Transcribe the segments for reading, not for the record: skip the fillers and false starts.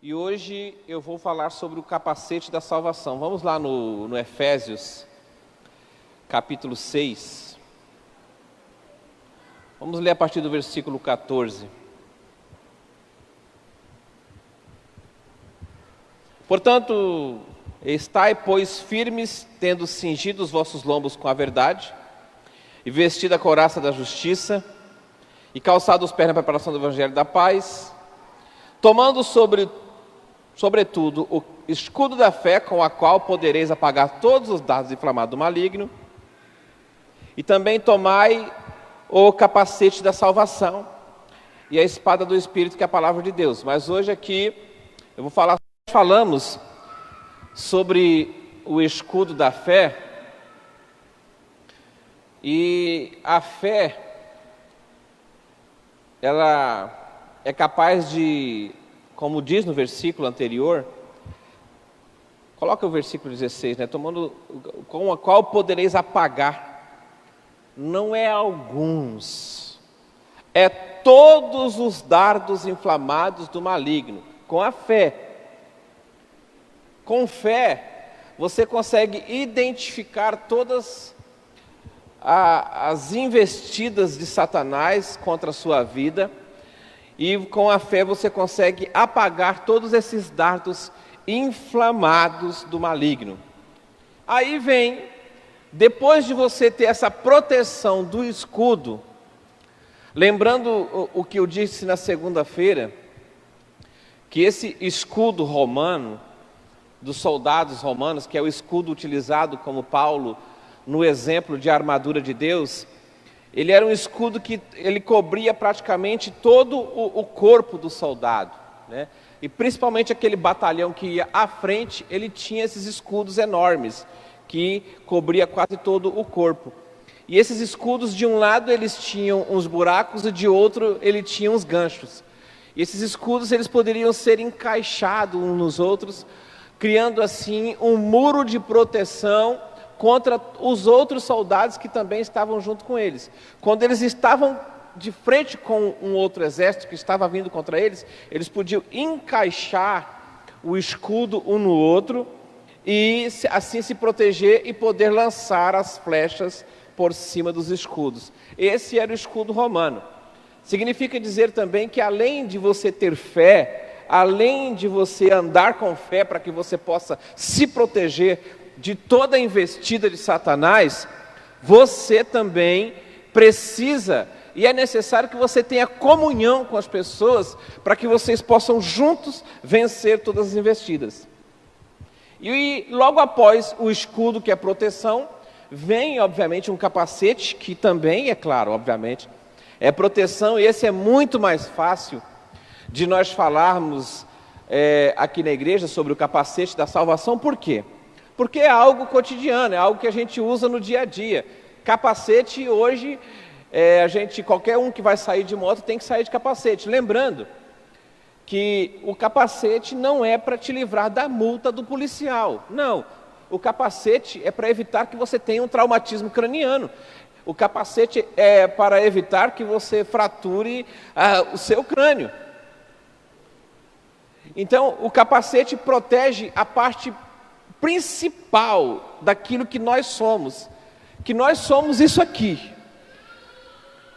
E hoje eu vou falar sobre o capacete da salvação. Vamos lá no Efésios, capítulo 6. Vamos ler a partir do versículo 14. Portanto, estai, pois, firmes, tendo cingido os vossos lombos com a verdade, e vestida a couraça da justiça, e calçado os pés na preparação do evangelho da paz, tomando sobretudo o escudo da fé, com a qual podereis apagar todos os dardos inflamados do maligno, e também tomai o capacete da salvação, e a espada do Espírito, que é a palavra de Deus. Mas hoje aqui, falamos sobre o escudo da fé, e a fé, ela é capaz de, como diz no versículo anterior, coloca o versículo 16, tomando, com a qual podereis apagar, não é alguns, é todos os dardos inflamados do maligno, com a fé. Com fé, você consegue identificar todas as investidas de Satanás contra a sua vida, e com a fé você consegue apagar todos esses dardos inflamados do maligno. Aí vem, depois de você ter essa proteção do escudo, lembrando o que eu disse na segunda-feira, que esse escudo romano, dos soldados romanos, que é o escudo utilizado como Paulo no exemplo de armadura de Deus, ele era um escudo que ele cobria praticamente todo o corpo do soldado, E principalmente aquele batalhão que ia à frente, ele tinha esses escudos enormes, que cobria quase todo o corpo. E esses escudos, de um lado eles tinham uns buracos, e de outro ele tinha uns ganchos. E esses escudos eles poderiam ser encaixados uns nos outros, criando assim um muro de proteção contra os outros soldados que também estavam junto com eles. Quando eles estavam de frente com um outro exército que estava vindo contra eles, eles podiam encaixar o escudo um no outro e assim se proteger e poder lançar as flechas por cima dos escudos. Esse era o escudo romano. Significa dizer também que além de você ter fé, além de você andar com fé para que você possa se proteger de toda a investida de Satanás, você também precisa e é necessário que você tenha comunhão com as pessoas para que vocês possam juntos vencer todas as investidas. E logo após o escudo, que é proteção, vem obviamente um capacete, que também, é claro, obviamente, é proteção, e esse é muito mais fácil de nós falarmos aqui na igreja sobre o capacete da salvação. Por quê? Porque é algo cotidiano, é algo que a gente usa no dia a dia. Capacete hoje, qualquer um que vai sair de moto tem que sair de capacete. Lembrando que o capacete não é para te livrar da multa do policial. Não, o capacete é para evitar que você tenha um traumatismo craniano. O capacete é para evitar que você frature o seu crânio. Então, o capacete protege a parte principal daquilo que nós somos. Que nós somos isso aqui.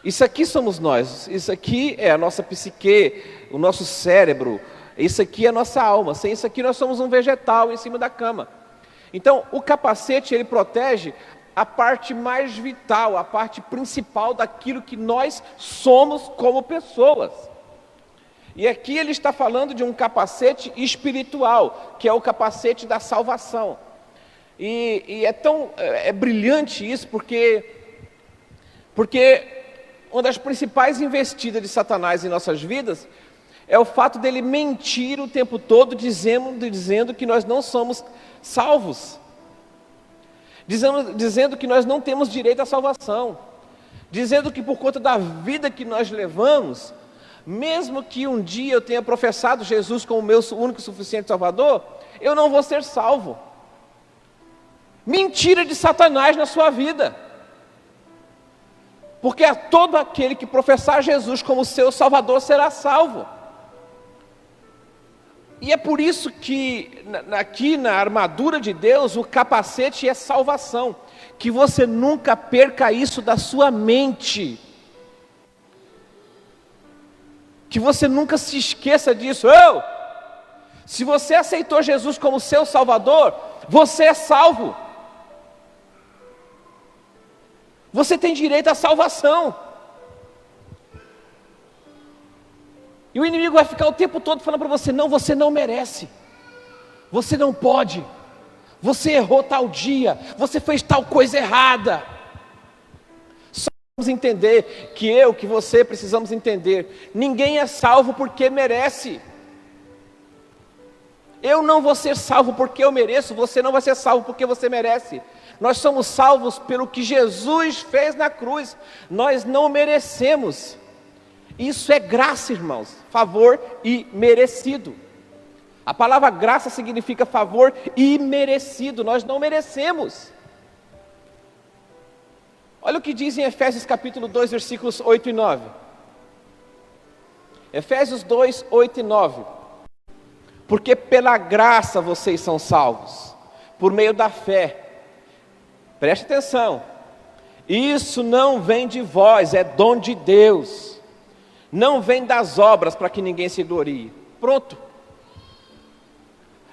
Isso aqui somos nós. Isso aqui é a nossa psique, o nosso cérebro. Isso aqui é a nossa alma. Sem isso aqui nós somos um vegetal em cima da cama. Então, o capacete, ele protege a parte mais vital, a parte principal daquilo que nós somos como pessoas. E aqui ele está falando de um capacete espiritual, que é o capacete da salvação. E é brilhante isso, porque uma das principais investidas de Satanás em nossas vidas é o fato dele mentir o tempo todo, dizendo que nós não somos salvos, dizendo que nós não temos direito à salvação, dizendo que por conta da vida que nós levamos, mesmo que um dia eu tenha professado Jesus como meu único e suficiente Salvador, eu não vou ser salvo. Mentira de Satanás na sua vida. Porque todo aquele que professar Jesus como seu Salvador será salvo. E é por isso que aqui na armadura de Deus, o capacete é salvação. Que você nunca perca isso da sua mente. Que você nunca se esqueça disso. Se você aceitou Jesus como seu Salvador, você é salvo. Você tem direito à salvação. E o inimigo vai ficar o tempo todo falando para você: não, você não merece. Você não pode. Você errou tal dia. Você fez tal coisa errada. Só vamos entender que você precisamos entender. Ninguém é salvo porque merece. Eu não vou ser salvo porque eu mereço. Você não vai ser salvo porque você merece. Nós somos salvos pelo que Jesus fez na cruz. Nós não merecemos. Isso é graça, irmãos. Favor e merecido. A palavra graça significa favor e merecido. Nós não merecemos. Olha o que diz em Efésios capítulo 2, versículos 8 e 9. Efésios 2, 8 e 9. Porque pela graça vocês são salvos, por meio da fé. Preste atenção. Isso não vem de vós, é dom de Deus. Não vem das obras para que ninguém se glorie. Pronto.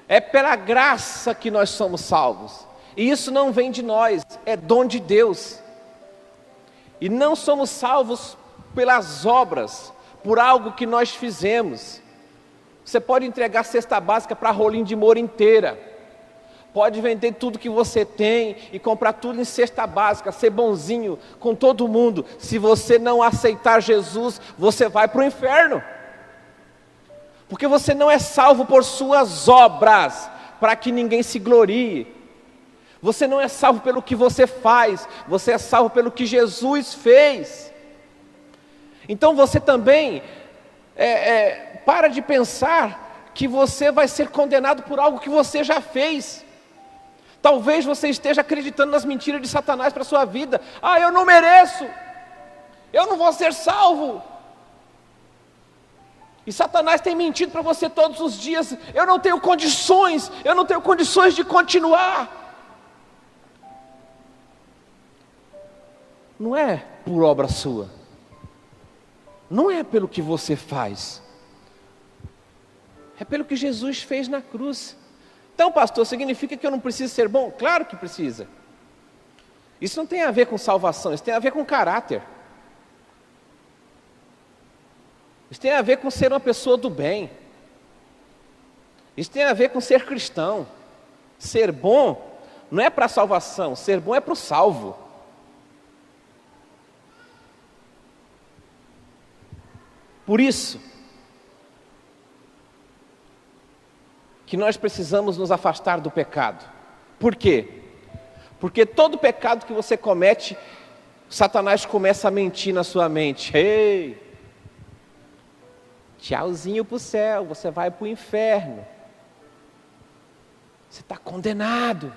É pela graça que nós somos salvos. E isso não vem de nós, é dom de Deus. E não somos salvos pelas obras, por algo que nós fizemos. Você pode entregar cesta básica para Rolim de Moura inteira. Pode vender tudo que você tem e comprar tudo em cesta básica, ser bonzinho com todo mundo. Se você não aceitar Jesus, você vai para o inferno. Porque você não é salvo por suas obras, para que ninguém se glorie. Você não é salvo pelo que você faz, você é salvo pelo que Jesus fez. Então você também para de pensar que você vai ser condenado por algo que você já fez. Talvez você esteja acreditando nas mentiras de Satanás para a sua vida. Eu não mereço, eu não vou ser salvo. E Satanás tem mentido para você todos os dias: eu não tenho condições de continuar. Não é por obra sua, não é pelo que você faz, é pelo que Jesus fez na cruz. Então, pastor, significa que eu não preciso ser bom? Claro que precisa. Isso não tem a ver com salvação, isso tem a ver com caráter. Isso tem a ver com ser uma pessoa do bem. Isso tem a ver com ser cristão. Ser bom não é para a salvação, ser bom é para o salvo. Por isso que nós precisamos nos afastar do pecado. Por quê? Porque todo pecado que você comete, Satanás começa a mentir na sua mente. Ei, tchauzinho para o céu, você vai para o inferno. Você está condenado.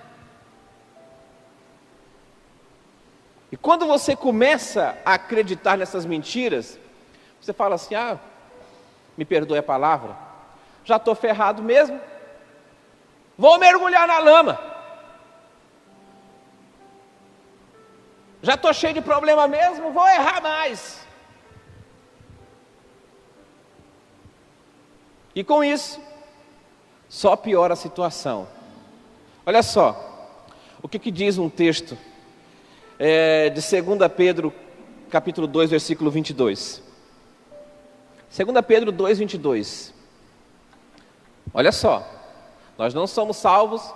E quando você começa a acreditar nessas mentiras, você fala assim: me perdoe a palavra, já estou ferrado mesmo, vou mergulhar na lama, já estou cheio de problema mesmo, vou errar mais. E com isso, só piora a situação. Olha só, o que diz um texto de 2 Pedro, capítulo 2, versículo 22. 2 Pedro 2, 22. Olha só, nós não somos salvos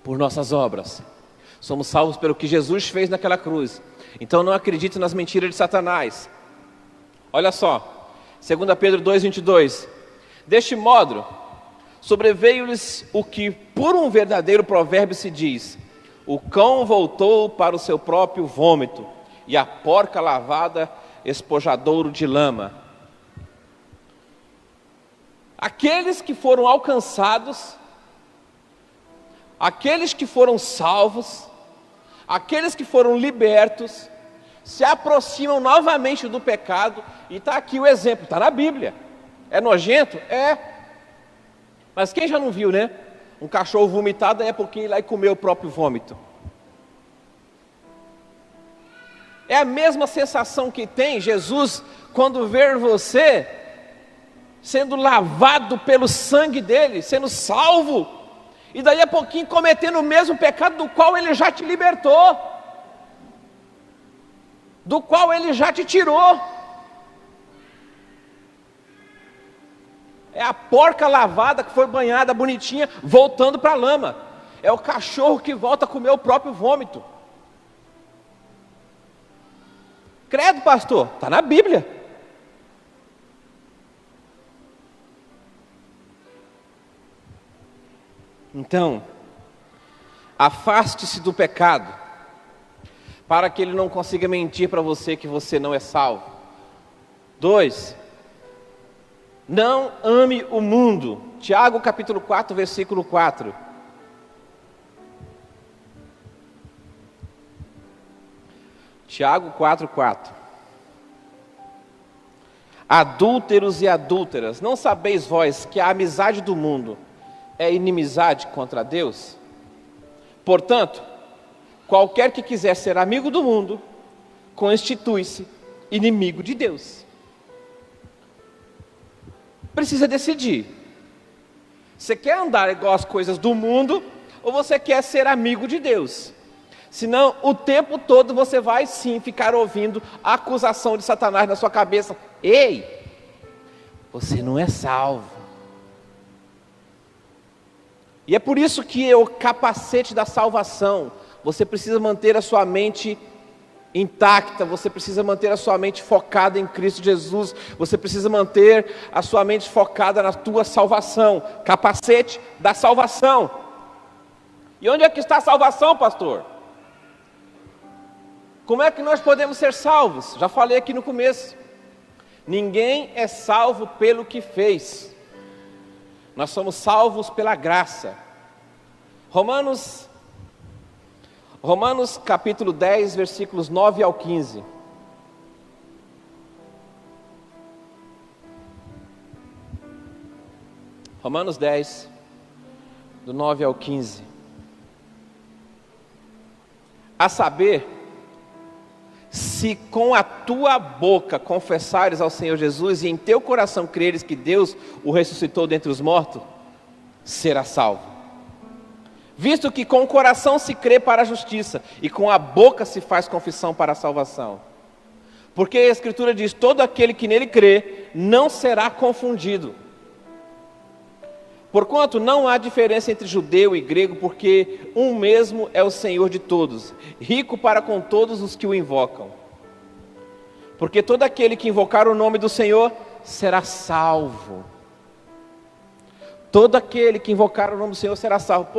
por nossas obras. Somos salvos pelo que Jesus fez naquela cruz. Então não acredite nas mentiras de Satanás. Olha só, 2 Pedro 2, 22. Deste modo, sobreveio-lhes o que por um verdadeiro provérbio se diz: o cão voltou para o seu próprio vômito, e a porca lavada espojadouro de lama. Aqueles que foram alcançados, aqueles que foram salvos, aqueles que foram libertos, se aproximam novamente do pecado. E está aqui o exemplo, está na Bíblia. É nojento? É. Mas quem já não viu, né? Um cachorro vomitado é porque ir lá e comer o próprio vômito. É a mesma sensação que tem Jesus quando ver você sendo lavado pelo sangue dele, sendo salvo, e daí a pouquinho cometendo o mesmo pecado do qual ele já te libertou, do qual ele já te tirou. É a porca lavada que foi banhada bonitinha, voltando para a lama. É o cachorro que volta a comer o próprio vômito. Credo, pastor, está na Bíblia. Então, afaste-se do pecado, para que ele não consiga mentir para você que você não é salvo. 2, não ame o mundo. Tiago capítulo 4, versículo 4. Tiago 4, 4. Adúlteros e adúlteras, não sabeis vós que a amizade do mundo é inimizade contra Deus? Portanto, qualquer que quiser ser amigo do mundo, constitui-se inimigo de Deus. Precisa decidir. Você quer andar igual às coisas do mundo, ou você quer ser amigo de Deus? Senão, o tempo todo você vai sim ficar ouvindo a acusação de Satanás na sua cabeça. Ei, você não é salvo. E é por isso que é o capacete da salvação. Você precisa manter a sua mente intacta, você precisa manter a sua mente focada em Cristo Jesus, você precisa manter a sua mente focada na tua salvação. Capacete da salvação. E onde é que está a salvação, pastor? Como é que nós podemos ser salvos? Já falei aqui no começo. Ninguém é salvo pelo que fez. Nós somos salvos pela graça. Romanos capítulo 10, versículos 9 ao 15. Romanos 10, do 9 ao 15. A saber, se com a tua boca confessares ao Senhor Jesus e em teu coração creres que Deus o ressuscitou dentre os mortos, serás salvo. Visto que com o coração se crê para a justiça e com a boca se faz confissão para a salvação. Porque a Escritura diz, todo aquele que nele crê não será confundido. Porquanto não há diferença entre judeu e grego, porque um mesmo é o Senhor de todos, rico para com todos os que o invocam. Porque todo aquele que invocar o nome do Senhor será salvo. Todo aquele que invocar o nome do Senhor será salvo.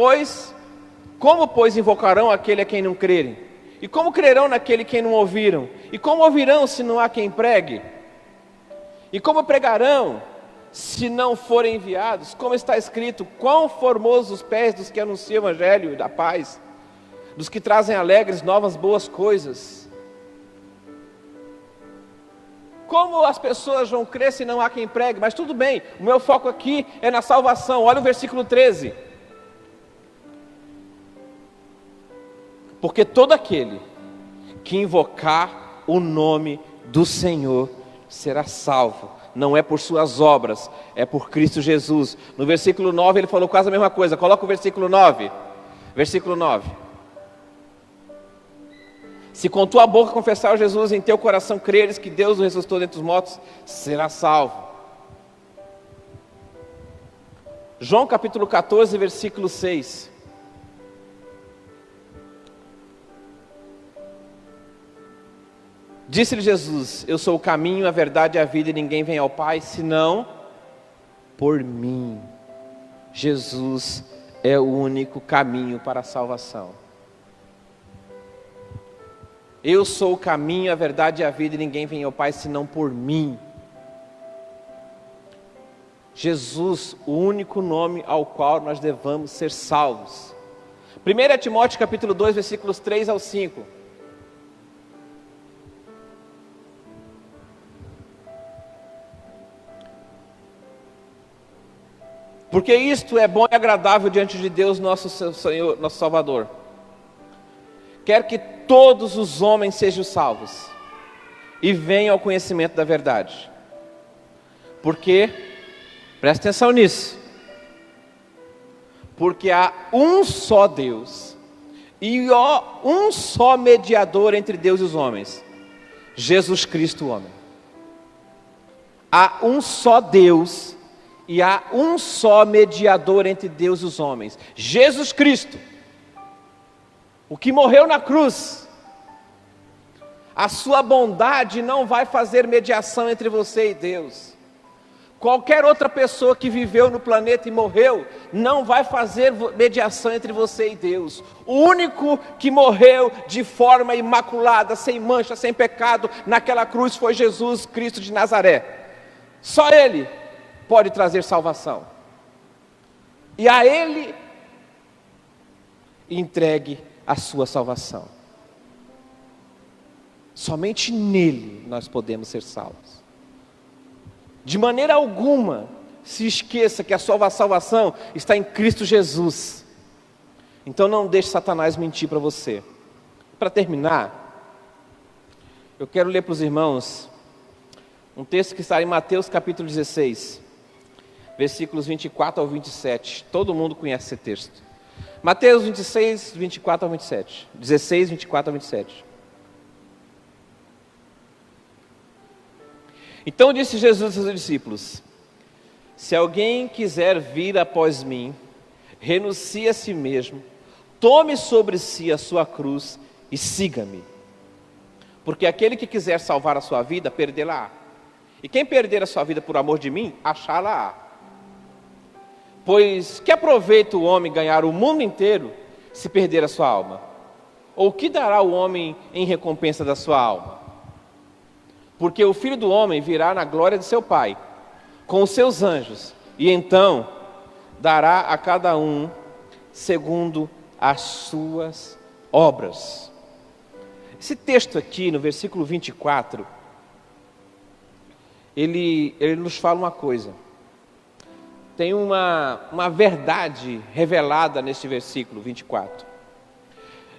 Como invocarão aquele a quem não crerem? E como crerão naquele quem não ouviram? E como ouvirão se não há quem pregue? E como pregarão se não forem enviados? Como está escrito, quão formosos os pés dos que anunciam o evangelho da paz, dos que trazem alegres novas boas coisas. Como as pessoas vão crer se não há quem pregue? Mas tudo bem, o meu foco aqui é na salvação. Olha o versículo 13. Porque todo aquele que invocar o nome do Senhor será salvo. Não é por suas obras, é por Cristo Jesus. No versículo 9 ele falou quase a mesma coisa. Coloca o versículo 9. Versículo 9. Se com tua boca confessar o Jesus, em teu coração creres que Deus o ressuscitou dentre os mortos, será salvo. João capítulo 14, versículo 6. Disse-lhe Jesus, eu sou o caminho, a verdade e a vida, e ninguém vem ao Pai, senão por mim. Jesus é o único caminho para a salvação. Eu sou o caminho, a verdade e a vida, e ninguém vem ao Pai, senão por mim. Jesus, o único nome ao qual nós devamos ser salvos. 1 Timóteo capítulo 2, versículos 3 ao 5. Porque isto é bom e agradável diante de Deus, nosso Senhor, nosso Salvador. Quer que todos os homens sejam salvos e venham ao conhecimento da verdade. Porque, presta atenção nisso, porque há um só Deus e um só mediador entre Deus e os homens, Jesus Cristo, o homem. Há um só Deus e há um só mediador entre Deus e os homens, Jesus Cristo, o que morreu na cruz. A sua bondade não vai fazer mediação entre você e Deus. Qualquer outra pessoa que viveu no planeta e morreu, não vai fazer mediação entre você e Deus. O único que morreu de forma imaculada, sem mancha, sem pecado, naquela cruz foi Jesus Cristo de Nazaré. Só Ele pode trazer salvação. E a Ele entregue a sua salvação. Somente nele nós podemos ser salvos. De maneira alguma se esqueça que a sua salvação está em Cristo Jesus. Então não deixe Satanás mentir para você. Para terminar, eu quero ler para os irmãos um texto que está em Mateus capítulo 16, versículos 24 ao 27. Todo mundo conhece esse texto. Mateus 26, 24 ao 27. 16, 24 ao 27. Então disse Jesus aos seus discípulos: se alguém quiser vir após mim, renuncie a si mesmo, tome sobre si a sua cruz e siga-me. Porque aquele que quiser salvar a sua vida, perdê-la-á. E quem perder a sua vida por amor de mim, achá-la-á. Pois que aproveita o homem ganhar o mundo inteiro, se perder a sua alma? Ou que dará o homem em recompensa da sua alma? Porque o Filho do Homem virá na glória de seu Pai, com os seus anjos, e então dará a cada um segundo as suas obras. Esse texto aqui, no versículo 24, ele nos fala uma coisa. Tem uma verdade revelada neste versículo 24.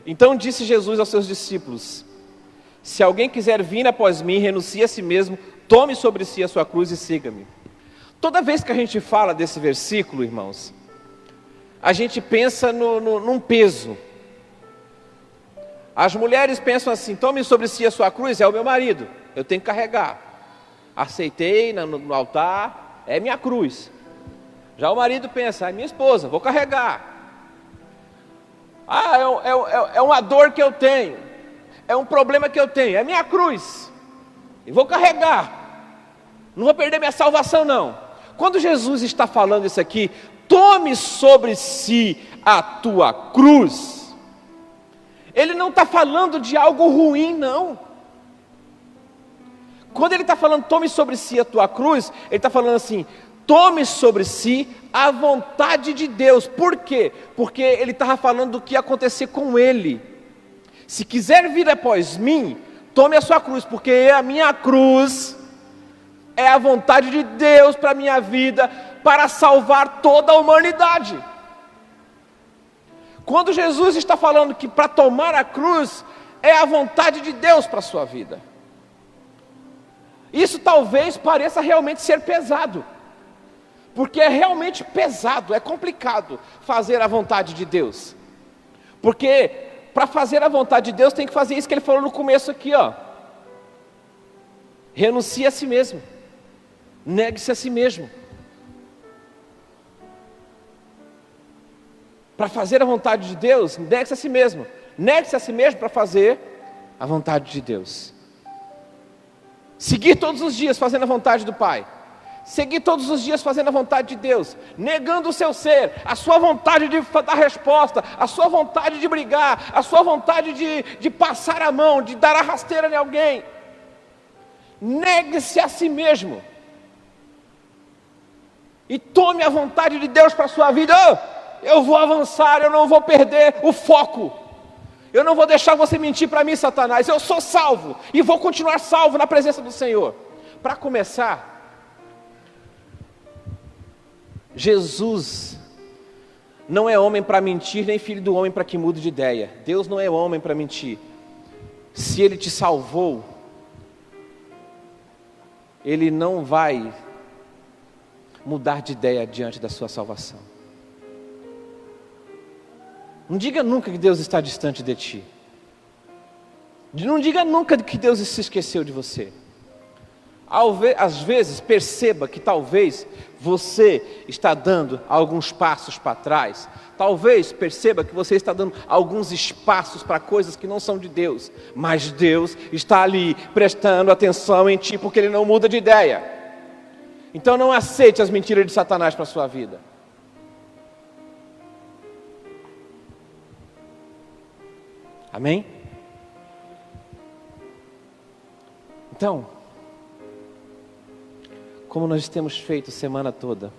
Então disse Jesus aos seus discípulos: se alguém quiser vir após mim, renuncie a si mesmo, tome sobre si a sua cruz e siga-me. Toda vez que a gente fala desse versículo, irmãos, a gente pensa num peso. As mulheres pensam assim: tome sobre si a sua cruz, é o meu marido, eu tenho que carregar. Aceitei no altar, é minha cruz. Já o marido pensa: é minha esposa, vou carregar. É uma dor que eu tenho. É um problema que eu tenho, é minha cruz, e vou carregar, não vou perder minha salvação não. Quando Jesus está falando isso aqui, tome sobre si a tua cruz, Ele não está falando de algo ruim não. Quando Ele está falando tome sobre si a tua cruz, Ele está falando assim: tome sobre si a vontade de Deus. Por quê? Porque Ele estava falando do que ia acontecer com Ele. Se quiser vir após mim, tome a sua cruz, porque a minha cruz é a vontade de Deus para a minha vida, para salvar toda a humanidade. Quando Jesus está falando que para tomar a cruz, é a vontade de Deus para a sua vida. Isso talvez pareça realmente ser pesado, porque é realmente pesado, é complicado fazer a vontade de Deus. Porque para fazer a vontade de Deus tem que fazer isso que Ele falou no começo aqui, ó. Renuncie a si mesmo, negue-se a si mesmo. Para fazer a vontade de Deus, negue-se a si mesmo. Negue-se a si mesmo para fazer a vontade de Deus. Seguir todos os dias fazendo a vontade do Pai. Seguir todos os dias fazendo a vontade de Deus, negando o seu ser, a sua vontade de dar resposta, a sua vontade de brigar, a sua vontade de passar a mão, de dar a rasteira em alguém. Negue-se a si mesmo e tome a vontade de Deus para a sua vida. Eu vou avançar, eu não vou perder o foco. Eu não vou deixar você mentir para mim, Satanás. Eu sou salvo e vou continuar salvo na presença do Senhor. Para começar, Jesus não é homem para mentir, nem filho do homem para que mude de ideia. Deus não é homem para mentir. Se Ele te salvou, Ele não vai mudar de ideia diante da sua salvação. Não diga nunca que Deus está distante de ti. Não diga nunca que Deus se esqueceu de você. Às vezes perceba que talvez você está dando alguns passos para trás. Talvez perceba que você está dando alguns espaços para coisas que não são de Deus. Mas Deus está ali prestando atenção em ti, porque Ele não muda de ideia. Então não aceite as mentiras de Satanás para a sua vida. Amém? Então, como nós temos feito a semana toda,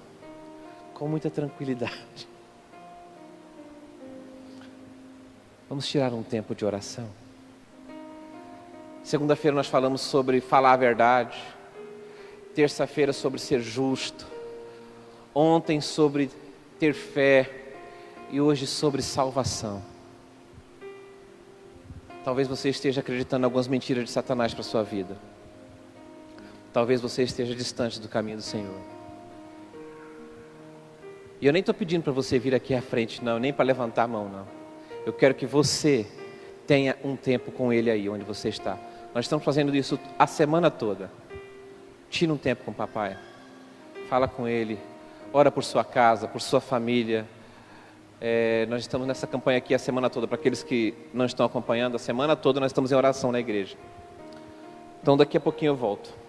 com muita tranquilidade, vamos tirar um tempo de oração. Segunda-feira nós falamos sobre falar a verdade, terça-feira sobre ser justo, ontem sobre ter fé e hoje sobre salvação. Talvez você esteja acreditando em algumas mentiras de Satanás para a sua vida. Talvez você esteja distante do caminho do Senhor. E eu nem estou pedindo para você vir aqui à frente, não, nem para levantar a mão, não. Eu quero que você tenha um tempo com Ele aí, onde você está. Nós estamos fazendo isso a semana toda. Tira um tempo com o papai. Fala com Ele. Ora por sua casa, por sua família. Nós estamos nessa campanha aqui a semana toda. Para aqueles que não estão acompanhando, a semana toda nós estamos em oração na igreja. Então daqui a pouquinho eu volto.